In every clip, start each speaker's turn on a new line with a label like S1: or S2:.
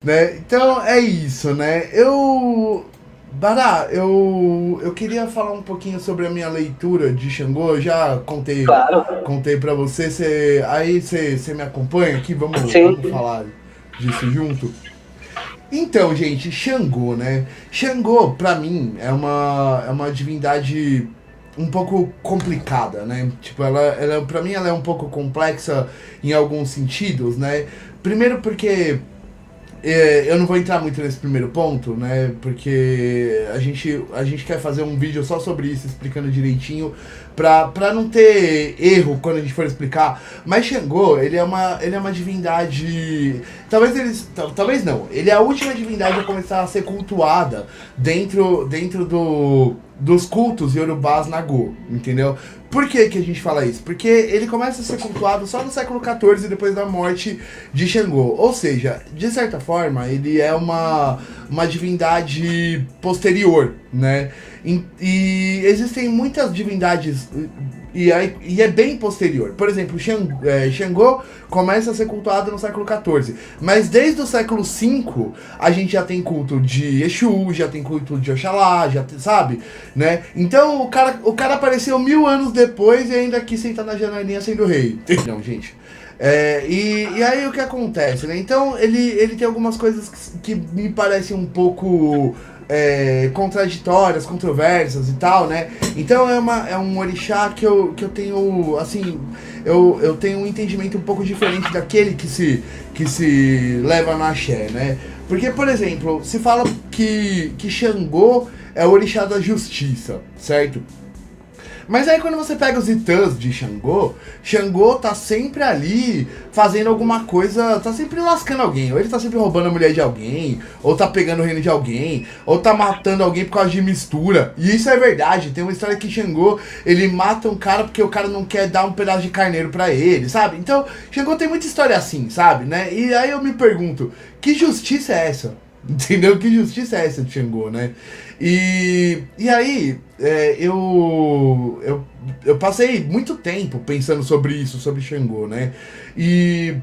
S1: Né? Então é isso, né? Eu queria falar um pouquinho sobre a minha leitura de Xangô. Eu já
S2: Claro,
S1: contei para você. Você me acompanha aqui? Vamos
S2: sim.
S1: falar disso junto. Então, gente, Xangô, né? Xangô, pra mim, é uma divindade um pouco complicada, né? Tipo, pra mim, ela é um pouco complexa em alguns sentidos, né? Primeiro porque eu não vou entrar muito nesse primeiro ponto, né? Porque a gente quer fazer um vídeo só sobre isso, explicando direitinho, pra não ter erro quando a gente for explicar. Mas Xangô, ele é uma divindade. Talvez não. Ele é a última divindade a começar a ser cultuada dentro dos cultos yorubás Nagô, entendeu? Por que a gente fala isso? Porque ele começa a ser cultuado só no século XIV, depois da morte de Xangô. Ou seja, de certa forma, ele é uma divindade posterior, né? E existem muitas divindades e é bem posterior. Por exemplo, Xangô começa a ser cultuado no século XIV. Mas desde o século V, a gente já tem culto de Exu, já tem culto de Oxalá, sabe? Né? Então o cara apareceu 1000 anos depois e ainda quis sentar na janelinha sendo rei. Não, gente. E aí o que acontece, né? Então ele tem algumas coisas que me parecem um pouco contraditórias, controversas e tal, né? Então é um orixá que eu tenho, assim, eu tenho um entendimento um pouco diferente daquele que se leva na axé, né? Porque, por exemplo, se fala que Xangô é o orixá da justiça, certo? Mas aí quando você pega os titãs de Xangô, Xangô tá sempre ali fazendo alguma coisa, tá sempre lascando alguém. Ou ele tá sempre roubando a mulher de alguém, ou tá pegando o reino de alguém, ou tá matando alguém por causa de mistura. E isso é verdade. Tem uma história que Xangô, ele mata um cara porque o cara não quer dar um pedaço de carneiro pra ele, sabe? Então, Xangô tem muita história assim, sabe? Né? E aí eu me pergunto, que justiça é essa? Entendeu? Que justiça é essa de Xangô, né? E aí, eu passei muito tempo pensando sobre isso, sobre Xangô, né? E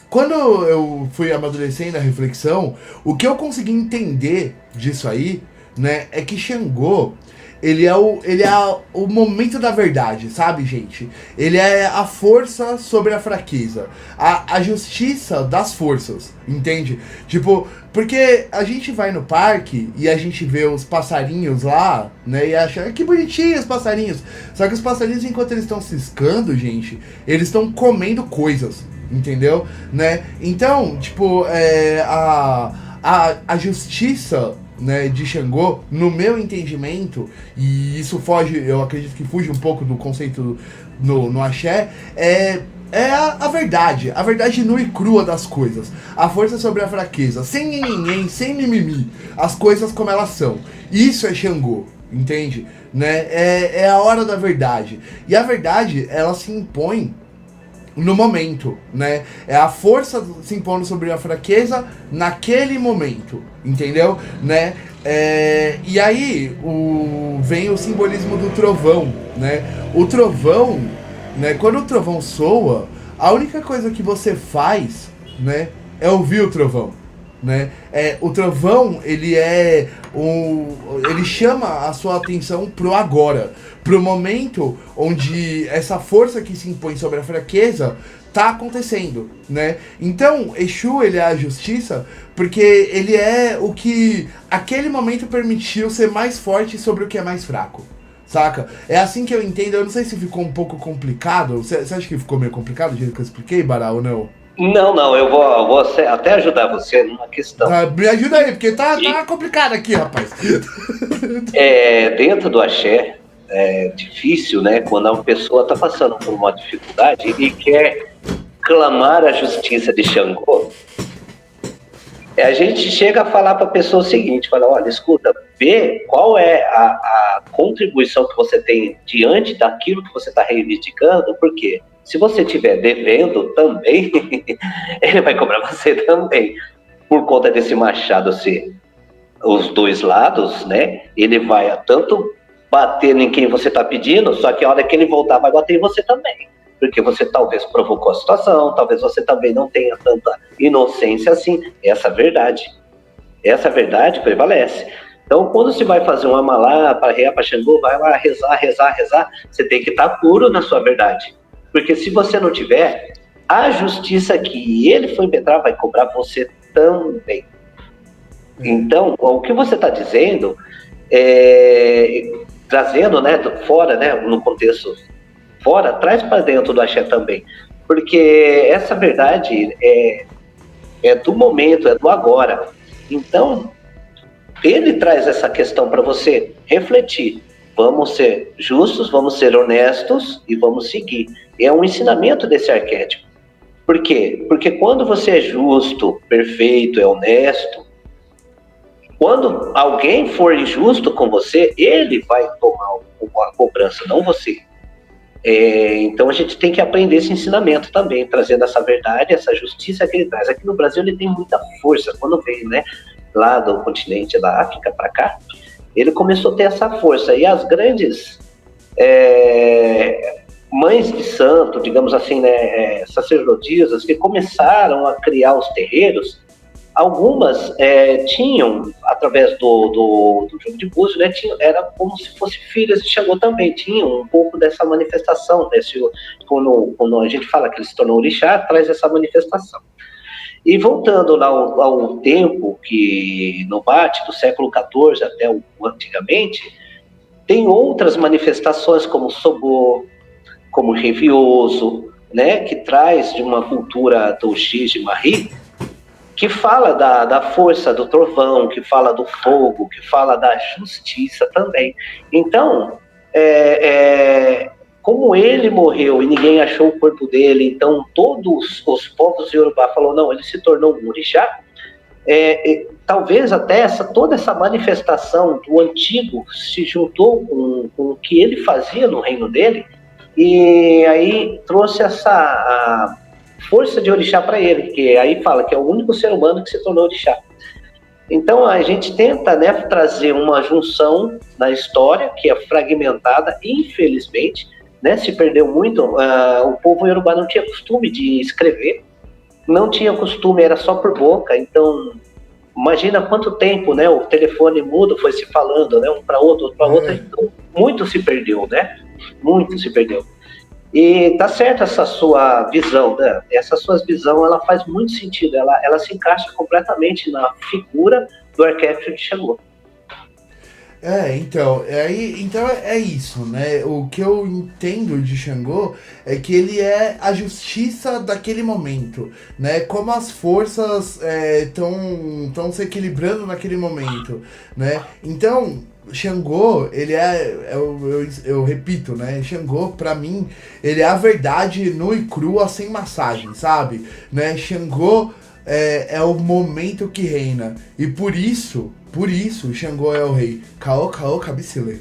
S1: quando eu fui amadurecendo a reflexão, o que eu consegui entender disso aí, né, é que Xangô, ele é o momento da verdade, sabe, gente? Ele é a força sobre a fraqueza, a justiça das forças, entende? Tipo, porque a gente vai no parque e a gente vê os passarinhos lá, né, e acha que bonitinhos os passarinhos. Só que os passarinhos, enquanto eles estão ciscando, gente, eles estão comendo coisas, entendeu? Né? Então, tipo, a justiça, né, de Xangô, no meu entendimento, e isso foge, eu acredito que fuge um pouco do conceito no axé, a verdade nua e crua das coisas, a força sobre a fraqueza, sem ninguém, sem mimimi, as coisas como elas são. Isso é Xangô, entende? Né? É a hora da verdade. E a verdade, ela se impõe no momento, né? É a força se impondo sobre a fraqueza naquele momento, entendeu? Né? E aí vem o simbolismo do trovão, né? O trovão, né? Quando o trovão soa, a única coisa que você faz, né? É ouvir o trovão, né? O trovão, ele chama a sua atenção pro agora, pro momento onde essa força que se impõe sobre a fraqueza tá acontecendo, né? Então, Exu, ele é a justiça porque ele é o que aquele momento permitiu ser mais forte sobre o que é mais fraco. Saca? É assim que eu entendo. Eu não sei se ficou um pouco complicado. Você acha que ficou meio complicado do jeito que eu expliquei, Bará, ou não?
S2: Não, não, eu vou até ajudar você numa questão.
S1: Me ajuda aí, porque tá
S2: E
S1: complicado aqui, rapaz.
S2: dentro do axé, é difícil, né, quando uma pessoa está passando por uma dificuldade e quer clamar a justiça de Xangô, a gente chega a falar para a pessoa o seguinte, fala, olha, escuta, vê qual é a contribuição que você tem diante daquilo que você está reivindicando, porque se você estiver devendo também, ele vai cobrar você também. Por conta desse machado ser os dois lados, né? Ele vai tanto bater em quem você está pedindo, só que a hora que ele voltar vai bater em você também. porque você talvez provocou a situação, talvez você também não tenha tanta inocência assim. Essa verdade prevalece. Então, quando você vai fazer um amalá para rear para Xangô, vai lá rezar, rezar, rezar, você tem que estar puro na sua verdade. Porque se você não tiver, a justiça que ele foi impetrar vai cobrar você também. Então, o que você está dizendo, trazendo, né, fora, né, no contexto fora, traz para dentro do axé também. Porque essa verdade é do momento, é do agora. Então, ele traz essa questão para você refletir. Vamos ser justos, vamos ser honestos e vamos seguir. É um ensinamento desse arquétipo. Por quê? Porque quando você é justo, perfeito, é honesto, quando alguém for injusto com você, ele vai tomar a cobrança, não você. Então a gente tem que aprender esse ensinamento também, trazendo essa verdade, essa justiça que ele traz. Aqui no Brasil ele tem muita força. Quando veio, né, lá do continente da África para cá, ele começou a ter essa força. E as grandes mães de santo, digamos assim, né, sacerdotisas, que começaram a criar os terreiros, algumas tinham, através do jogo de búzios, né, era como se fossem filhas de Xangô também, tinham um pouco dessa manifestação, quando a gente fala que ele se tornou orixá, traz essa manifestação. E voltando lá ao tempo que no bate, do século XIV até o antigamente, tem outras manifestações como o Sobô, como o Revioso, né, que traz de uma cultura do X de Marie, que fala da força do trovão, que fala do fogo, que fala da justiça também. Então, como ele morreu e ninguém achou o corpo dele, então todos os povos Yorubá falaram, não, ele se tornou um orixá, talvez até toda essa manifestação do antigo se juntou com o que ele fazia no reino dele, e aí trouxe essa força de orixá para ele, que aí fala que é o único ser humano que se tornou orixá. Então a gente tenta, né, trazer uma junção na história que é fragmentada, infelizmente, né, se perdeu muito. O povo iorubá não tinha costume de escrever, não tinha costume, era só por boca. Então imagina quanto tempo, né, o telefone mudo foi se falando, né, um para outro, outro para outro. Então, muito se perdeu, né? Muito se perdeu. E tá certo essa sua visão, né? Essa sua visão, ela faz muito sentido, ela se encaixa completamente na figura do arquétipo de Xangô.
S1: Então é isso, né? O que eu entendo de Xangô é que ele é a justiça daquele momento, né? Como as forças estão se equilibrando naquele momento, né? Então, Xangô, ele eu repito, né? Xangô, pra mim, ele é a verdade nua e crua, sem massagem, sabe? Né? Xangô é o momento que reina. E por isso, Xangô é o rei. Cao Cao Cabicile.